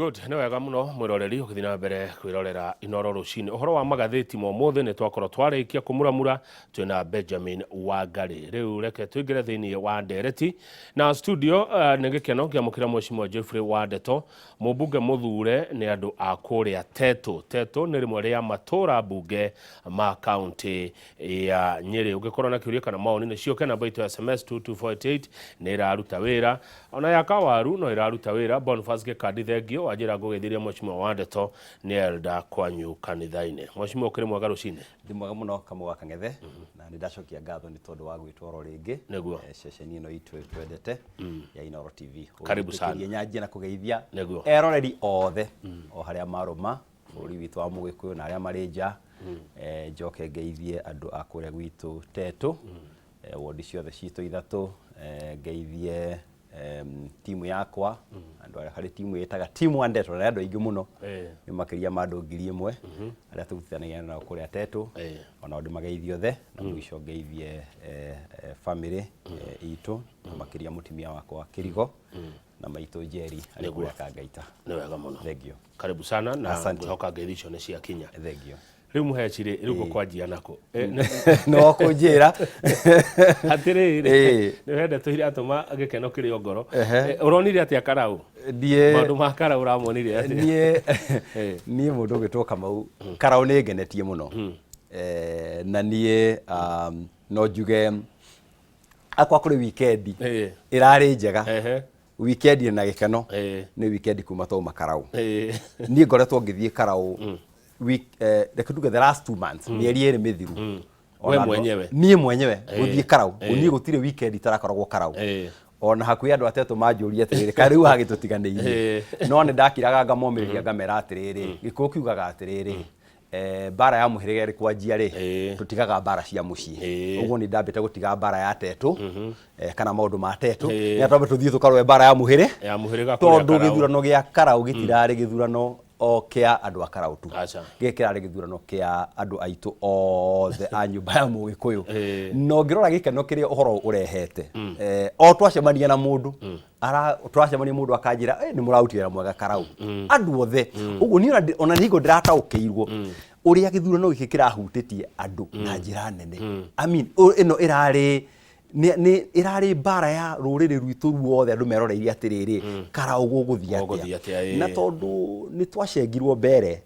Good, no wega muno mwiroreri ukithina mbere kwirorera Inoro Rucini. Uhoro wa magatheti mothe ni twakorwo twarikia kumuramura twina Benjamin Wangari. Riu reke twingire thiini wa ndereti na studio ni gikeno ngiamukira Mheshimiwa Geoffrey Wandeto mubunge muthure ni andu a kuria Teto ni rimwe ria matura bunge ma county ya Nyeri. Ugikorwo na kiuria kana maoni ni cio kana baito SMS 2248 ni iraruta wira ona ya Kawaru no iraruta wira. Boniface Gekadi thengio wajira gugithiria Mheshimiwa Wandeto ni elda kwanyu kanithaine. Mheshimiwa ukiri mwega rucini. Ndi mwega muno kamwe Kang'ethe na nindacokia ngatho ni tondu wa gwitwo ro ringi ceceni ino itu twendete ya Inoro TV. Karibu sana. Nyanjia na kugeithia eroreri othe o haria maruma buri witu wa Mugikuyu na aria marinja njoke ngeithie andu a kuria gwitu Teto wodi ciothe citu ithatu ngeithie timu yakwa andu hari timu yetaga timu Wandeto na andu aingi muno ni makiria ma andu 1000 aria turutithanagia na kuria Teto ona ndi mageithio the na mwisho ngeithie family itu na makiria mutimia wakwa Kirigo na maito Njeri ari kuria Kangaita. Ni wega muno. Thengio. Karibu sana na ngoka ngeithicio ni cia kinya. Thengio. Riu muhecire riu kwanjia nako no kunjira atiri ni wende tuhire atuma gikeno kiri ngoro uronire atia Karau die mandu ma Karau ramonire atia nie mundu gitwo Kamau Karau ni ngenetie muno na nie no njuge akwa kuri weekend irari njega weekend na gikeno ni weekend kuma to Karau nie ngoretwo ngithie Karau reke tuge the last 2 months mieri eri mithiru we mwenyewe guthie Karau nie gutire weekend tarakoragwo Karau ona hakuya andu ateto manjuria atiriri kariu hagitutiganiire no ni ndakiraga ngamomeria ngamera atiriri gikuo kiugaga atiriri bara ya muhirige ri kwanjia ri tutigaga bara cia mucii uguo ni ndambite gutiga bara ya Teto kana maundu ma Teto ni atombe tuthie tukarwe bara ya muhiriga tondu githurano gia Karau gitirari githurano o kia andu a Karau tu gekirari githurano kia andu aitu othe a nyumba ya Mugikuyu no ngirora gikeno kiri uhoro urehete o twacemania na mundu twacemania mundu akanjira ni murautira mwega Karau andu othe uguo ni ona nigo ndirataukirwo uria githurano giki kirahutitie andu na njira nene I mean ino irari ni irari bara ya ruriri rwitu ruothe andu meroreirie atiriri Karau guguthia atia na tondu ni twacengirwo mbere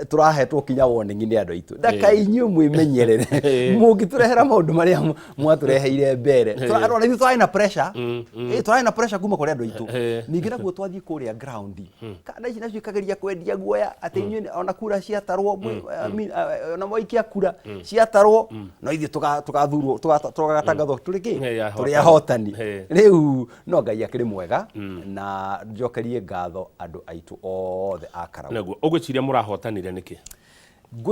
turahetwo kinya warning ni andu aitu ndaka inyu mwimenyerere mungiturehera maundu maria mwatureheire mbere twarona ni twaina pressure twaina pressure kuma kuri andu aitu ningi naguo twathie kuria ground kana ici nacio ikageria kwendia guoya ati inyu ona kura ciatarwo ona moikia kura ciatarwo no ithi tugathurwo tugagatangathwo turi ahotani riu no Ngai akiri mwega na njokerie ngatho andu aitu othe a Karau naguo ugwiciria murahotanire niki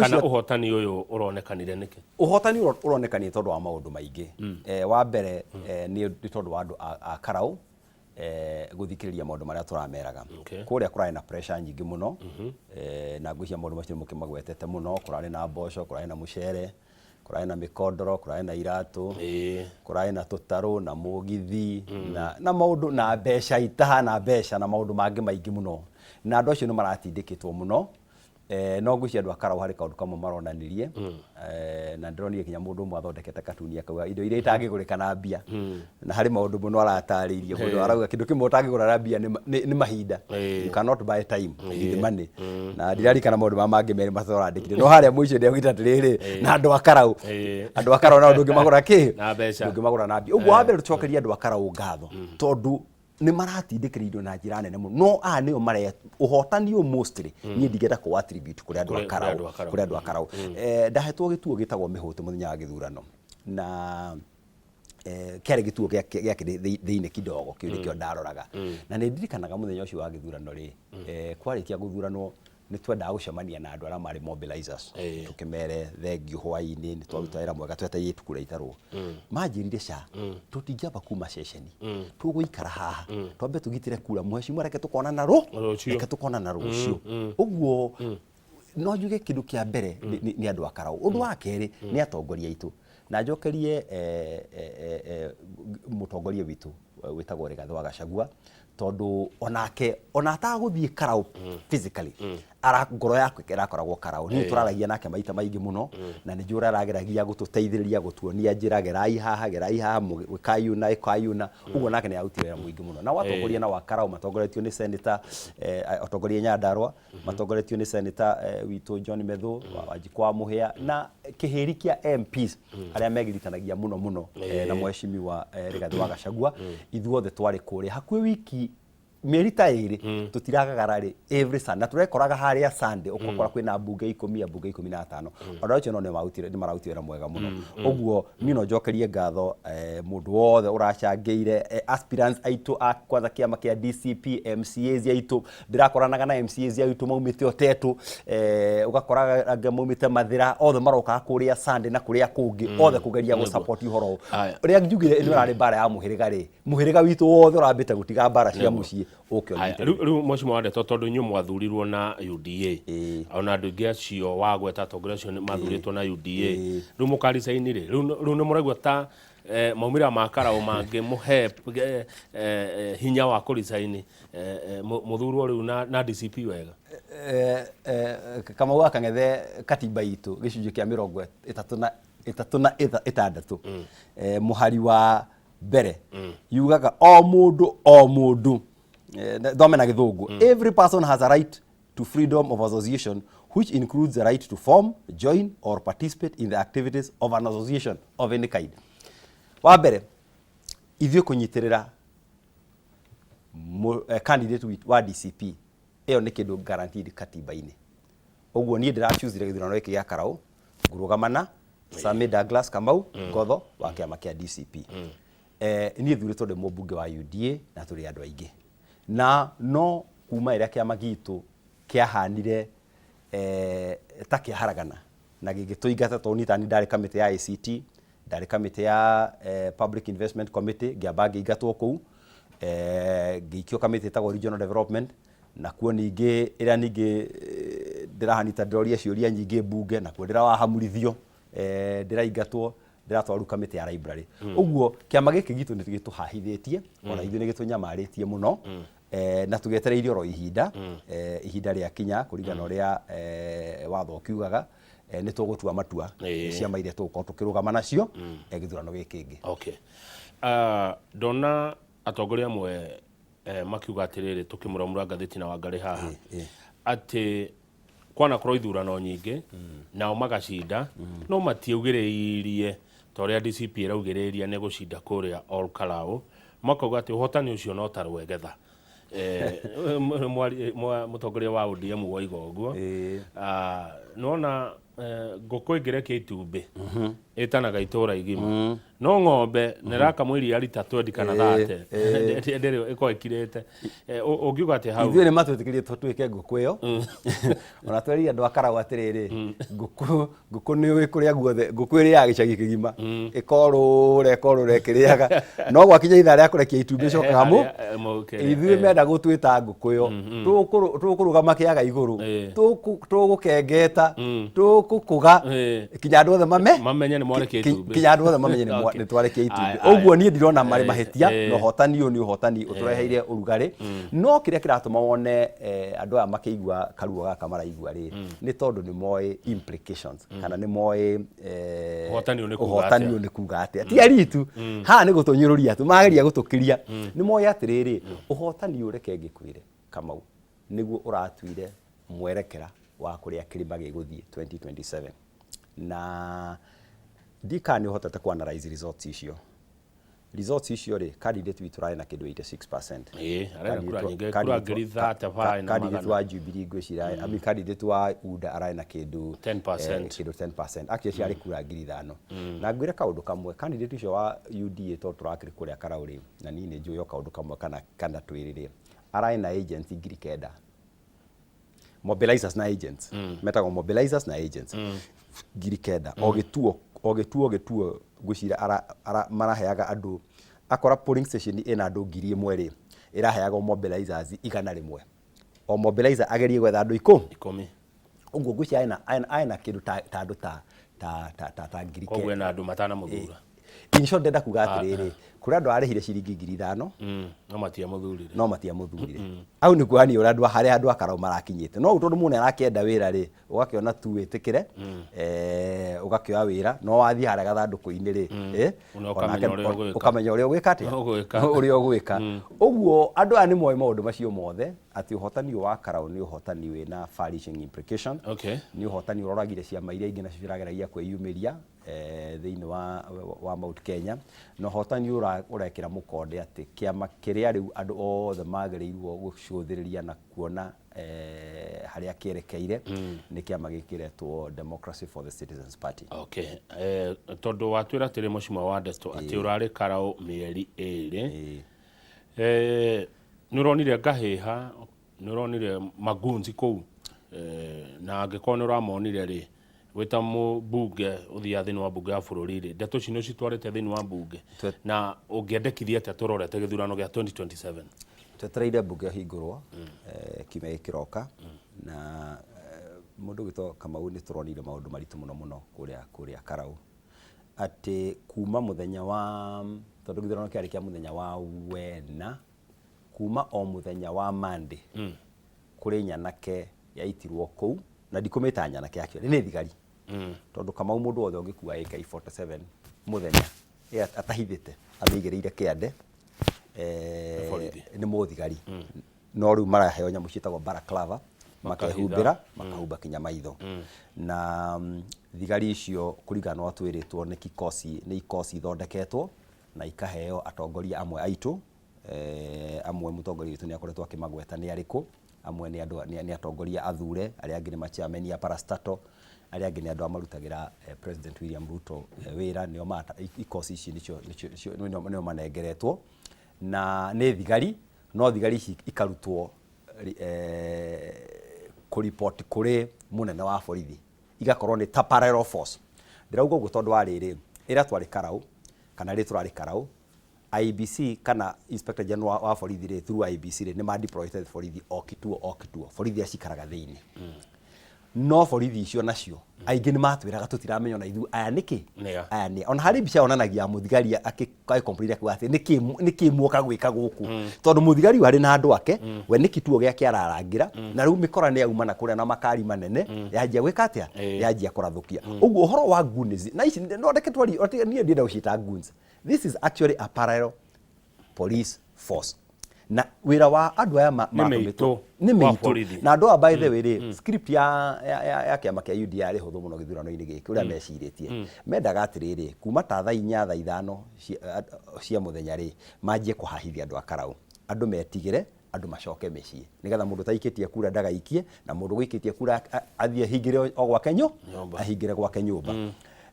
kana uhotani uyu uronekanire niki uhotani uronekanie tondu wa maundu maingi wa mbere ni tondu wa andu a Karau guthikiriria maundu maria turameraga kuria kurari na pressure nyingi muno na ngwiciria maundu macio mukimagwetete muno kurari na mboco kurari na mucere kurari na mikondoro kurari na iratu kurari na tutaru na mugithi na maundu na besha itaha na besha na maundu mangi maingi muno na andu acio ni maratindikitwo muno no ngwiciria andu a Karau hari kaundu kamwe maronanirie na ndironire kinya mundu umwe athondekete katuni akauga indo iria itangigurika na mbia na hari maundu muno arataririe mundu arauga kindu kimwe utangigura na mbia ni mahinda you cannot buy time with money na ndirari kana maundu mangi meri mathorandikire no haria mwicio ndigita atiriri na andu a Karau na andu ngimagura ki na mbeca ngimagura na mbia uguo wambe tucokeria andu a Karau ngatho tondu ni maratindikiririo na njira nene muno no nio mare uhotani mostly ni ndigeta ko attribute kuri andu a Karau ndahetwo gituo gitagwo mihuti muthenya wa githurano na kere gituo gya thiine kidogo kiuri kio ndaroraga na ni ndirikanaga muthenya ucio wa githurano ri kwarikia guthurano ni twenda gucemania na andu aria mari mobilizers tukimere thengio hwaini ni twaruta wira mwega tweta yitu kura itarwo manjirire sha tutingiamba kuma ceceni tuguikara haha twambe tugitire kura Mheshimiwa reke tukona na rucio uguo no njuge kindu kia mbere ni andu a Karau undu wa keri ni atongoria itu na njokerie mutongoria witu witagwo Rigathi wa Gachagua tondu onake ataguthie Karau physically ngoro yake irakoragwo Karau ni turaragia nake maita maingi muno na ni njura arageragia gututeithiriria gutuonia njira gerai haha kayuna uguo nake ni aruti wira muingi muno na watongoria na wa Karau matongoretio ni senator atongoria Nyandarua matongoretio ni senator witu John Methu Wanjikwa Muhia na kihiri kia MPs aria megiritanagia muno na mheshimiwa Rigathi wa Gachagua ithuothe twari kuri hakwi wiki merita iri tutiragagara ri every Sunday na turekoraga haria Sunday ukokora kwina mbunge 10 mbunge 15 ona ucio no ni marautira mwega muno uguo mino njokerie ngatho mundu wothe uracangĩire aspirants aitu kwanza kiama kia DCP MCAs aitu ndirakoranaga na MCAs aitu maumite otetu ugakoraga anga maumite Mathira othe maroka kuria Sunday na kuria kungi othe kugeria go support ihoro uria njugire ino ari bara ya muhiriga witu wothe urambite gutiga bara cia mucii riu mheshimiwa Ndeto tondu nyu mwathurirwo na UDA ona andu ingi acio wagweta atongoria acio mathuritwo na UDA riu mukaricaini ri riu ni muraigua ta maumira ma Karau mangi muhe hinya wa kuricaini muthurwo riu na DCP wega kama waka ngethe katiba itu gicunjĩ kia 36 muhari wa mbere yugaga o mundu thome na githungu every person has a right to freedom of association which includes the right to form, join or participate in the activities of an association of any kind. Wa mbere ithio kunyitirira candidate wa DCP iyo ni kindu guaranteed katiba-ini uguo ni ndira choose githurano giki gia Karau ngurugamana Sami Douglas Kamau Ngotho wa kiama kia DCP ni thuritwo ndi mbunge wa UDA na turi andu aingi na no kuma ira kiama gitu kiahanire takiharagana na gigituingata to ni tani ndari kamite ya ICT ndari kamite ya Public Investment Committee giamba ngiingatwo kuu giikio kamite ta regional development na kuo ningi ira ningi ndirahanita ndoria ciuria nyingi mbunge na kuo ndirawahamurithio ndiraingatwo ndiratwaru kamite ya library uguo kiama giki gitu ni gituhahithitie ona ithu ni gitunyamaritie muno na tugetereirio ro ihinda ria kinya kuringana uria watho kiugaga ni tugutua matua cia maire tugukorwo tukirugama nacio githurano giki kingi dona atongoria amwe makiuga atiriri tukimuramura ngathiti na Wangari haha ati kwana korwo ithurano nyingi nao magacinda no matiugiriirie toria DCP iraugiriria ni gucinda kuria Ol Kalou makauga ati uhotani ucio no tarwegetha mutongoria wa ODM wa igoguo nona ngũkũ ĩngĩrekia itumbĩ ĩtanaga itũra igima no ng'ombe nĩrakamũiria rita 20 kana 30 ndĩrĩ ĩko ĩkirĩte ũngiuga atĩ hau ithuĩ nĩ matwĩtĩkĩrie tũtuĩke ngũkũ ĩyo ona tweria andũ a Karau atĩrĩrĩ ngũkũ nĩ ũĩ kũrĩa guothe ngũkũ ĩrĩ ya gĩcagi kĩgima ĩkorũra ĩkĩrĩaga no gwakinya ithaa rĩa kũrekia itumbĩ cokaga ithuĩ menda gũtwĩta ngũkũ ĩyo tũkũrũgama kĩaga igũrũ tũgũkengeta kuga kinya andu othe mamenye ni mwarekie itumbĩ kinya andu othe mamenye ni twarekie itumbĩ uguo ni ndirona mari mahetia no hotani uyu ni uhotani utureheire urugari no kiria kiratuma wone andu aya makiigua karuo gaka maraigua ri ni tondu ni moe implications kana ni moe uhotani uyu ni kuga atia ti aritu ha ni gutunyururia tu mageria gutukiria ni moe atiriri uhotani ureke ngikwire Kamau niguo uratuire mwerekera wa kuria kirima giguthie 2027 na ndikani hotete ku analyze results icio ri candidate witu rai na kindu 86% arena kura nyingi kura ngiri 35 na candidate wa Jubilee ngwicira ami candidate wa UDA arai na kindu 10% actually ari kura ngiri 5 na ngwire kaundu kamwe candidate ucio wa UDA to turakiri kuria Karau ri na nini njuyo kaundu kamwe kana twirire arai na agent ngiri 9 mobilizers na agents metago mobilizers na agents ngiri 9 ogituo gwicira maraheaga andu akora polling station ina andu ngiri 1 ri iraheaga mobilizers 100 o mobilizer agerie gwetha andu 10 uguo gwicira aina kindu ta andu ta ngiri 9 ogwe na andu matana muthura in short ndenda kuga atiriri kuri andu arihire ciringi 5,000 no matia muthurire au ni kuhani ura andu hari andu akarau marakinyite no utondu mune arakenda wira ri ugakiona tu witikire ugakioya wira no wathi hari gathanduku-ini ri ukamenya uria ugwika atia uria ugwika uguo andu ani moyo maundu macio mothe ati uhotani wa karau ni uhotani wina far-reaching implication ni uhotani uroragire ciama iria ingi na cirageragia kwiyumiria thiini wa Mount Kenya no hotani urekira mukonde ati kiama kiria riu andu othe magereirwo gucuthiriria na kuona haria kierekeire ni kiama gikiretwo Democracy for the Citizens Party. Tondu watwira tiri mucima wa ndeto ati urari karau mieri iri nuronire ngahiha nuronire magunzi kou na angikoo nuramonire ri wita mbunge uthia thini wa mbunge ya bururi ri ndeto cino citwarite thini wa mbunge na ungiendekithia ati turorete githurano gia 2027 twetereire mbunge hingurwo kime kiroka na mundu gito Kamau ni turonire maundu maritu muno kuria karau ati kuma muthenya wa tondu githurano kiari kia muthenya wa wena kuma o muthenya wa Monday kuri nyanake yaitirwo kou na ndikumita nyanake yakio ni thigari tondu Kamau mundu wothe ungikua AK47 muthenya atahithite athigereire kiande ni muthigari no riu maraheo nyamu cietagwo baraklava makahumbira makahumba kinya maitho na thigari icio kurigana no atwiritwo ni ikosi thondeketwo na ikaheo atongoria amwe aitu amwe mutongoria witu ni akoretwo akimagweta ni ariku amwe ni andu ni atongoria athure aria angi ni machairman ya parastatal aria angi ni andu amarutagira President William Ruto wira nio mata ikosi ici nicio manengeretwo na ni thigari no thigari ici ikarutwo kuripoti kuri munene wa borithi igakorwo ni ta parallel force ndirauga uguo tondu wa riri ira twari karau kana ri turari karau IBC kana Inspector General wa borithi ri through IBC ri ni ma deployed borithi o kituo borithi acikaraga thiini no borithi icio nacio aingi ni matwiraga tutiramenya na ithu aya niki aya ni ona hari bica onanagia muthigari complain akiwa ati niki muoka gwika guku tondu muthigari wari na andu ake we niki tuo giake ararangira na riu mikora ni auma na kuria na makari manene yanjia gwika atia yanjia kurathukia uguo uhoro wa goons na ici no ndeke twari nie ndienda gucita goons this is actually a parallel police force na wira wa andu aya matumito ni meitu na andu aya by the way script ya kiama kia UDA ri huthu muno githurano-ini giki uria meciritie mendaga atiriri kuma ta thaa 4 thaa 5 cia muthenya ri manjie kuhahithia andu akarau andu metigire andu macoke mecii nigetha mundu taikitie kura ndagaikie na mundu gwikitie kura athie hingire o gwa kenyo ahingire gwa kenyumba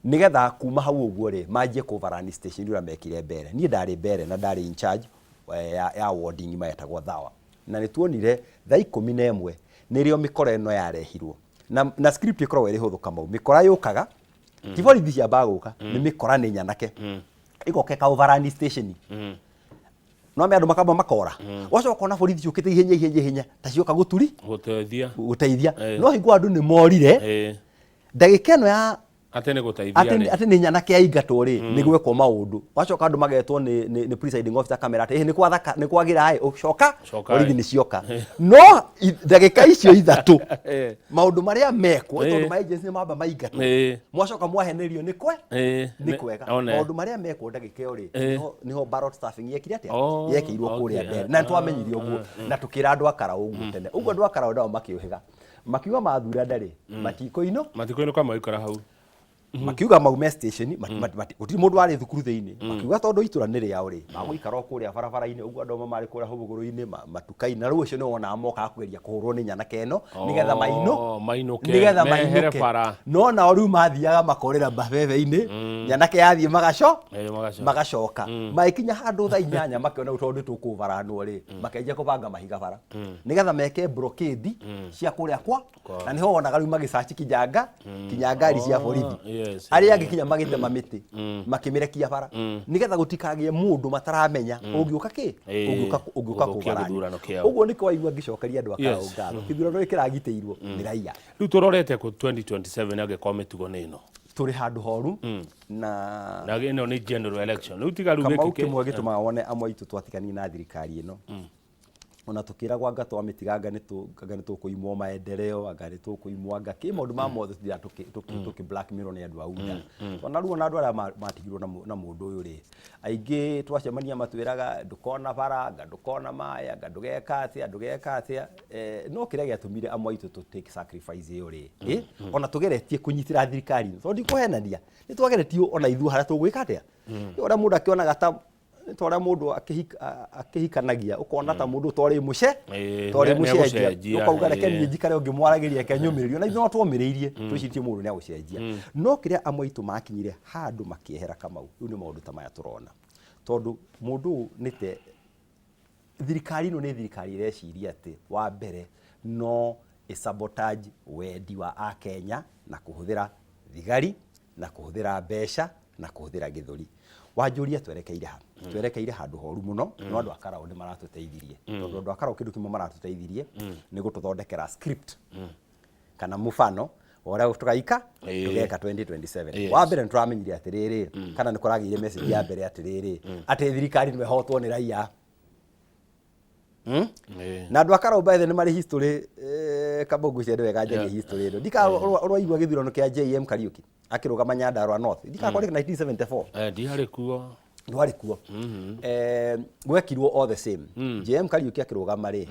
nigetha kuma hau uguo ri manjie kuvarani station uria mekire mbere nie ndari mbere na ndari in charge ya ward ngima yetagwo Thawa na nituonire thaa 11 nirio mikora eno yarehirwo na script ikorwo iri huthu Kamau mikora yukaga tiborithi cia baguka ni mikora ni nyanake igoke ka overrun station no me andu makamba makora wacoka na borithi ciukite ihenya ta cioka guturi guteithia no hingo andu ni morire ndagika eno ya atene gutaithia ati ni nyanake aingatwo ri ni gwekwo maundu wacoka andu magetwo ni presiding officer camera ati ni kwathaka ni kwagira ai ucoka borithi ni cioka no ndagika icio ithatu maundu maria mekwo tondu ma agency ni mamba maingatwo mwacoka mwahenerio ni kwega maundu maria mekwo ndagika iyo ri niho ballot staffing yekire atia yekirwo kuria mbere na twamenyire uguo na tukira andu akarau uguo tene uguo andu akarau ndao makiuhiga makiuga mathura ndari matikoino kama ikara hau makiuga maume station gutiri mundu wari thukuru thiini makiuga tondu itura ni riao ri magwikara kuria barabara-ini uguo andu mari kuria hubuguru-ini matukai na riu ucio ni wona moka kugeria kuhurwo ni nyanake eno nigetha mainuke no na riu mathiaga makorera mbabebe-ini nyanake yathie magacoka maikinya handu thaa 8 makiona tondu tukuvaranwo ri makenja kubanga mahiga bara nigetha meke blockade cia kuria kwa na niho wonaga riu magisachi kinyangari cia borithi aria angikinya magite mamiti makimirekia bara nigetha gutikagie mundu mataramenya ungiuka ki ungiuka kugarani uguo niko waigua ngicokeria andu akarau ngatho kithurano ikiragiteirwo ni raia riu turorete ku 2027 age komitugo nino turi handu horu na ino ni general election ni utigaru giki kama kimwe gituma wone amwe itu twatikani na thirikari ino ona tukiragwo anga twamitiganga ni tukuimwo maendeleo anga ni tukuimwo anga ki maundu ma mothe tuthira tuki blackmail ni andu auda ona ruo na andu ara matigirwo na mundu uyu ri aingi twacemania matwiraga ndukona bara anga ndukona maya anga ndugeka atia no kiria giatumire amwe itu to take sacrifice iyo ri ona tugeretie kunyitira thirikari to ndikuhenania ni twageretio ona ithu haria tugwika atia ora mundu akiona ta tora mundu akihikanagia ukona ta mundu tori muce ukauga reke ni njikare ungimwaragiria kenyumiririo na ithuĩ twomĩrĩirie twicitie mundu ni agucenjia no kiria amwe itu makinyire handu makiehera Kamau riu ni maundu ta maya turona tondu mundu nite thirikari ino ni thirikari ireciria ati wa mbere no sabotage wendi wa Akenya na kuhuthira thigari na kuhuthira mbeca na kuhuthira githuri wanjuria twerekeire handu horu muno no andu akarao ni maratuteithirie tondu andu akarao kindu kimwe maratuteithirie ni gututhondekera script kana mufano ora tukaika tugeka 2027 wa mbere nturamenyire atiriri kana nikuragire message ya mbere atiriri ati thirikari ni hotwo ni raia na andu akarao by the ni mari history kabongu cia ndwega njagie history ndo ndika urwaigwa githurano kia JM Kariuki akirugama Nyandarua North ndika kori 1974 ndihari kuo ndwari kuo gwekirwo all the same JM Kariuki akirugama ri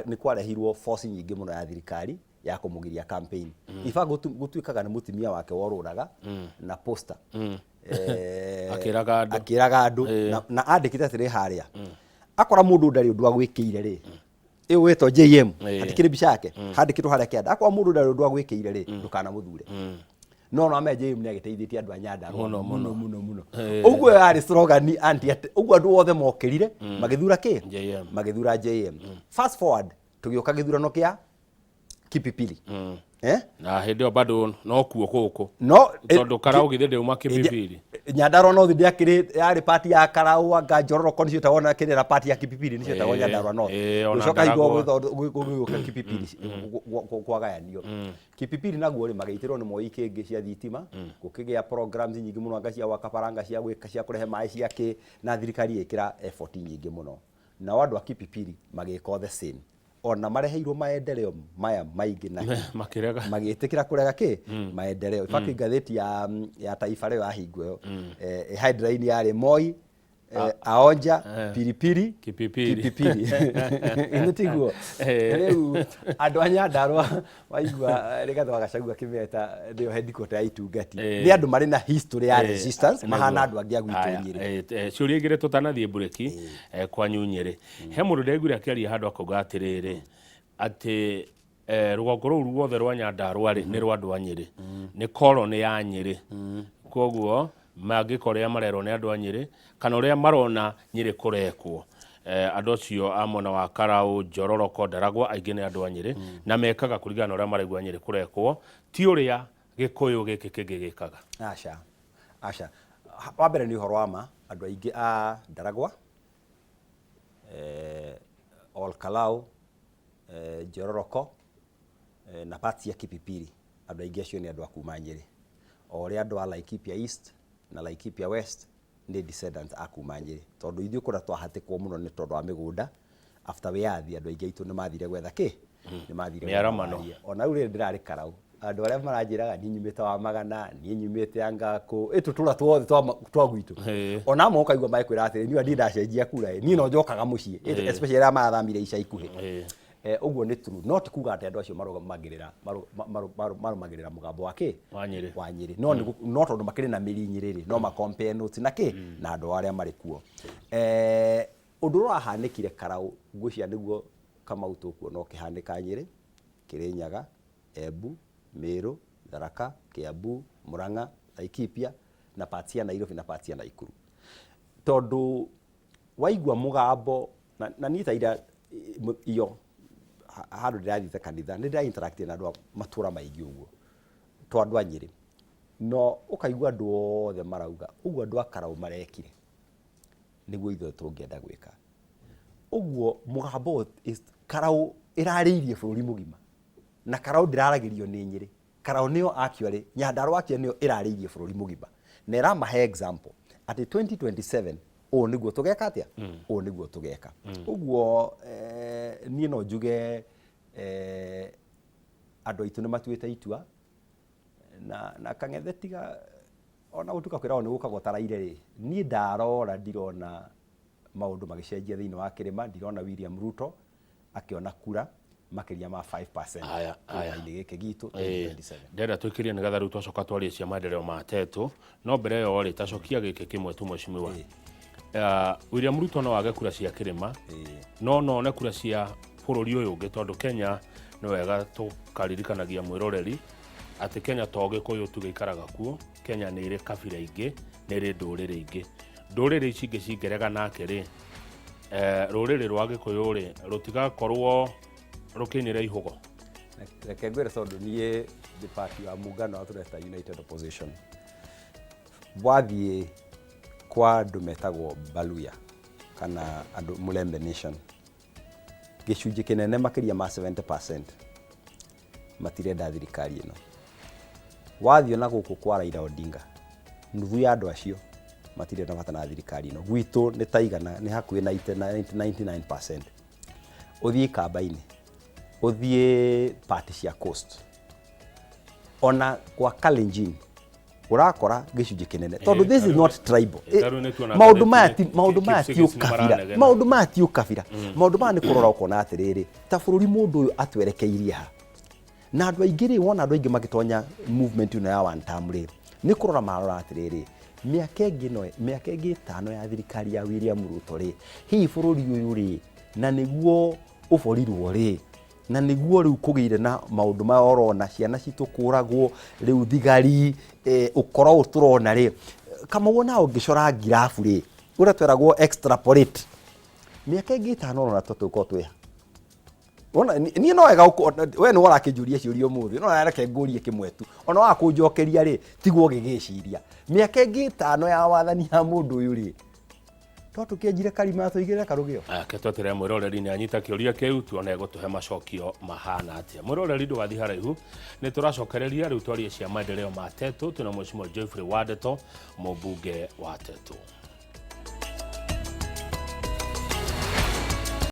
ni kwarehirwo force nyingi muno ya thirikari ya kumugiria campaign ifa gutuikaga ni mutimia wake woruraga na poster akiraga andu na andikite atiri haria akora mundu ndari undu agwikiire ri iyo wetwo JM atikire bica yake handikitwo haria kianda akora mundu ndari undu agwikiire ri ndukana muthure no ame JM ni agiteithitie andu a Nyandarua muno uguo ari slogan anti uguo andu othe mokirire magithura ki magithura JM fast forward tugioka githurano kia Kipipili na hendio bado no kuo guku tondu Karau githe ndeuma Kipipili Nyandarua no thindi akiri yari party ya Karau anga Njororoko nicio tawona kirira party ya Kipipili nicio tawona Nyandarua no ucoka igwo guka Kipipili kwagayanio Kipipili naguo ri mageitirwo ni moi kingi cia thitima gukigia programs nyingi muno anga cia wakaparanga cia gwika cia kurehe mai ciake na thirikari ikira effort nyingi muno na wandu a Kipipili magika the same ona mareheirwo maendeleo maya maingi na magitikira kurega ki maendeleo ifaki gatheti ya Taifa leo ahingwo headline yari Moi aonja pilipili Kipipili inutiguo riu andu a Nyandarua waigua rigatho agacagua kimeta ndio headquarter ya itungati ni andu mari na history ya resistance mahana andu angi agwitu Nyeri ciuria igire tutanathie bureki kwa Nyeri he mundu ndegure akiaria handu akauga atiriri ati rugongo ruu ruothe rwa Nyandarua ri ni rwa andu a Nyeri ni colony ya Nyeri koguo magikorea marero ni andu a Nyeri kana uria marona Nyeri kurekwo andu cio amona wa Karau Njororoko Ndaragwa aingi ni andu a Nyeri na mekaga kurigana uria maraigua Nyeri kurekwo ti uria gikuyu giki kingi gikaga aca wa mbere ni uhoro wa ma andu aingi a Ndaragwa Ol Kalou Njororoko na party ya Kipipili andu aingi acio ni andu akuma Nyeri ori andu a Laikipia East na Laikipia West ni descendants akuma Nyeri tondu ithuĩ kũrĩa twahatikwo muno ni tondu wa migunda after wiathi andu aingi aitu ni mathire gwetha ki ni mathire miaramano ona uri ndirari Karau andu aria maranjiraga ni nyumite wa Magana ni nyumite anga ku itu tura twothe twa gwitu ona mo kaigwa mai kwira atiri ni andi ndacenjia kura ni no njokaga mucii especially aria mathamire ica ikuhi uguo ni true not kuga ati andu acio marumagirira mugambo wake wa Nyeri no tondu makiri na miri Nyeri no ma compare notes na ki na andu aria mari kuo undu urahanikire Karau ngucia niguo Kamau tukuo no kihanika Nyeri Kirinyaga Embu Meru Tharaka Kiambu Murang'a Laikipia na party ya Nairobi na party ya Naikuru tondu waigwa mugambo na ni taida iyo handu ndirathite kanitha ni ndira interact na andu matura maingi uguo to andu a Nyeri no ukaigwa andu othe marauga uguo andu a Karau marekire niguo ithuĩ tungienda gwika uguo mugambo Karau irariirie bururi mugima na Karau ndiraragirio ni Nyeri Karau nio actually Nyandarua actually nio irariirie bururi mugima na iramahe example at 2027 o niguo tugeka atia o niguo tugeka uguo nie no njuge andu aitu ni matuite itua na Kang'ethe tiga ona utuka kwira ni gukaga taraire ri nie ndarora ndirona maundu magicenjia thiini wa kirima ndirona William Ruto akiona kura makiria ma 5% aya ini giki gitu 27 ndenda twikirie ni gatharu twacoka twarie cia maendeleo ma Tetu no mbere yo ri tacokia giki kimwe tu mheshimiwa William Ruto no age kura cia kirima no ne kura cia bururi uyu ungi tondu Kenya no wega tukaririkanagia mwiroreri ati Kenya toge koyo tugeikaraga kuo Kenya ni iri kabira ingi ni iri ndurire ingi ndurire ici ingi cingerega nake ri ruriri rwa Gikuyu ri rutigakorwo rukinire ihugo reke ngwire tondu nie the party wa muungano wa Tureta United Opposition wathie kwa andu metagwo Baluya kana andu Mulembe Nation gicunji kinene makiria ma 70% matirenda thirikari ino wathio na guku kwa Raila Odinga nuthu ya andu acio matirenda bata na thirikari ino gwitu ni taigana ni hakuhi 99% uthie kambaini uthie party cia Coast ona kwa Kalenjin urakora gicunji kinene tondu this is not tribal maundu maya ti ukabira maundu maya ti ukabira maundu maya ni kurora ukona atiriri ta bururi mundu uyu atwerekeirie ha na andu aingi ri wona andu aingi magitonya movement ino ya one term ri ni kurora marora atiriri miaka ingi 5 ya thirikari ya William Ruto ri hi bururi uyu ri na niguo uborirwo ri na niguo riu kugire na maundu ma orona ciana citukuragwo riu thigari ukoro uturona ri kama wona ungicora ngirafu ri uratweragwo extrapolate miaka ingi 5 orona tutuko twiha ona ni no wega we ni wora kijuria ciurio muthi no reke ngurie kimwe tu ona wa kunjokeria ri tiguo gigiciria miaka ingi 5 ya wathani ya mundu uyu ri tukienjire karima tuigire karugio ketotire mwiroreri ni anyita kiuria kiu tuone gutuhe macokio mahana atia mwiroreri ndwathi haraihu ni turacokereria riu twarie cia maendeleo ma Tetu tuna mheshimiwa Geoffrey Wadeto mbunge wa Tetu.